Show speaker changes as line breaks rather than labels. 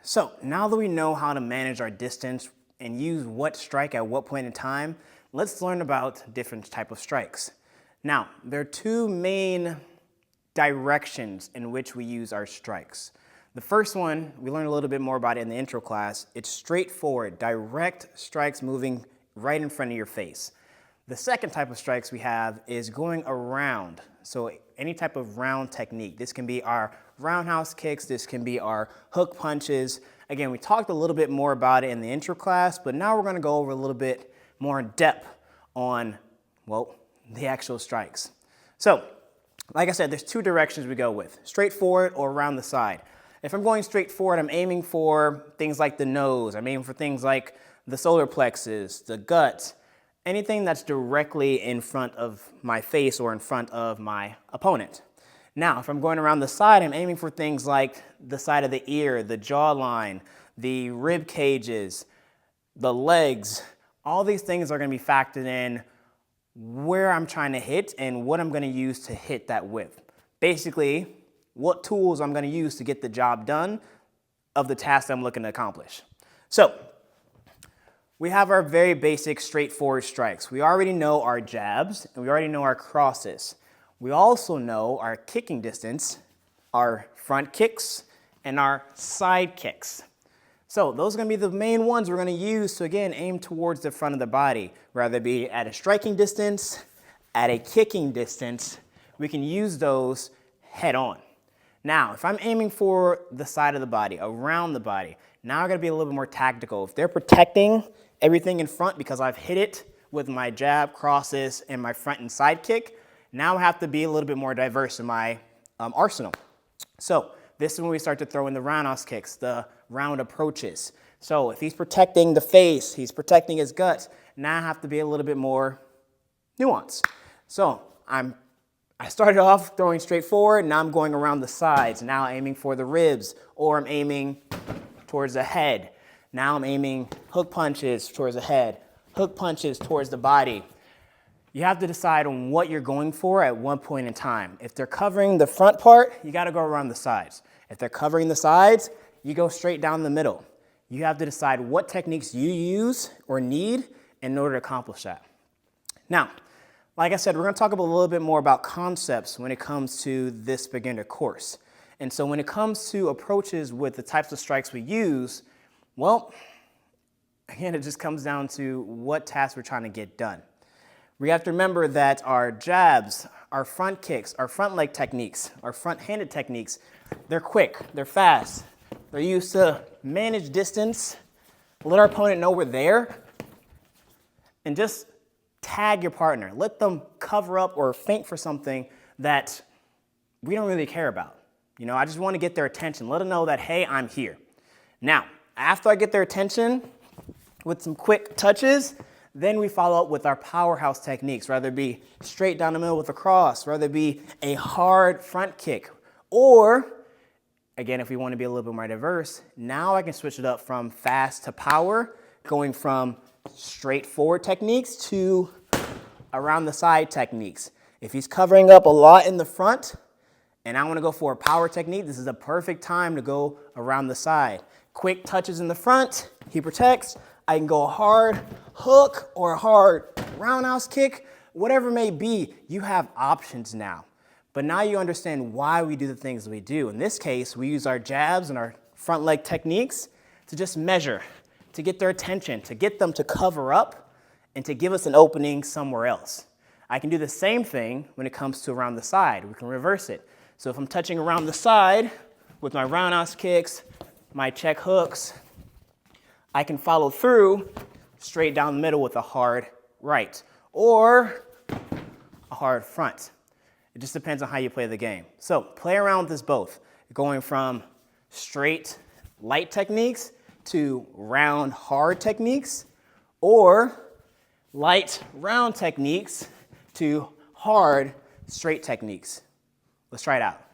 So now that we know how to manage our distance and use what strike at what point in time, let's learn about different type of strikes. Now, there are two main directions in which we use our strikes. The first one, we learned a little bit more about it in the intro class. It's straightforward, direct strikes moving right in front of your face. The second type of strikes we have is going around. So any type of round technique. This can be our roundhouse kicks, this can be our hook punches. Again, we talked a little bit more about it in the intro class, but now we're gonna go over a little bit more in depth on, well, the actual strikes. So, like I said, there's two directions we go with, straightforward or around the side. If I'm going straight forward, I'm aiming for things like the nose, I'm aiming for things like the solar plexus, the gut, anything that's directly in front of my face or in front of my opponent. Now, if I'm going around the side, I'm aiming for things like the side of the ear, the jawline, the rib cages, the legs. All these things are going to be factored in where I'm trying to hit and what I'm going to use to hit that with. Basically, what tools I'm going to use to get the job done of the task I'm looking to accomplish. So, we have our very basic straightforward strikes. We already know our jabs and we already know our crosses. We also know our kicking distance, our front kicks, and our side kicks. So those are going to be the main ones we're going to use to, again, aim towards the front of the body. Whether it be at a striking distance, at a kicking distance, we can use those head on. Now, if I'm aiming for the side of the body, around the body, now I got to be a little bit more tactical. If they're protecting everything in front because I've hit it with my jab, crosses, and my front and side kick, now I have to be a little bit more diverse in my arsenal. So this is when we start to throw in the roundhouse kicks, the round approaches. So if he's protecting the face, he's protecting his guts, now I have to be a little bit more nuanced. So I started off throwing straight forward, now I'm going around the sides, now aiming for the ribs, or I'm aiming towards the head. Now I'm aiming hook punches towards the head, hook punches towards the body. You have to decide on what you're going for at one point in time. If they're covering the front part, you got to go around the sides. If they're covering the sides, you go straight down the middle. You have to decide what techniques you use or need in order to accomplish that. Now, like I said, we're going to talk a little bit more about concepts when it comes to this beginner course. And so when it comes to approaches with the types of strikes we use, well, again, it just comes down to what task we're trying to get done. We have to remember that our jabs, our front kicks, our front leg techniques, our front-handed techniques, they're quick, they're fast. They're used to manage distance, let our opponent know we're there, and just tag your partner. Let them cover up or feint for something that we don't really care about. You know, I just want to get their attention. Let them know that, hey, I'm here. Now, after I get their attention with some quick touches, then we follow up with our powerhouse techniques, whether it be straight down the middle with a cross, whether it be a hard front kick, or, again, if we want to be a little bit more diverse, now I can switch it up from fast to power, going from straightforward techniques to around the side techniques. If he's covering up a lot in the front, and I want to go for a power technique, this is a perfect time to go around the side. Quick touches in the front, he protects. I can go a hard hook or a hard roundhouse kick, whatever it may be, you have options now. But now you understand why we do the things we do. In this case, we use our jabs and our front leg techniques to just measure, to get their attention, to get them to cover up, and to give us an opening somewhere else. I can do the same thing when it comes to around the side. We can reverse it. So if I'm touching around the side with my roundhouse kicks, my check hooks, I can follow through straight down the middle with a hard right or a hard front. It just depends on how you play the game. So play around with this both, going from straight light techniques to round hard techniques, or light round techniques to hard straight techniques. Let's try it out.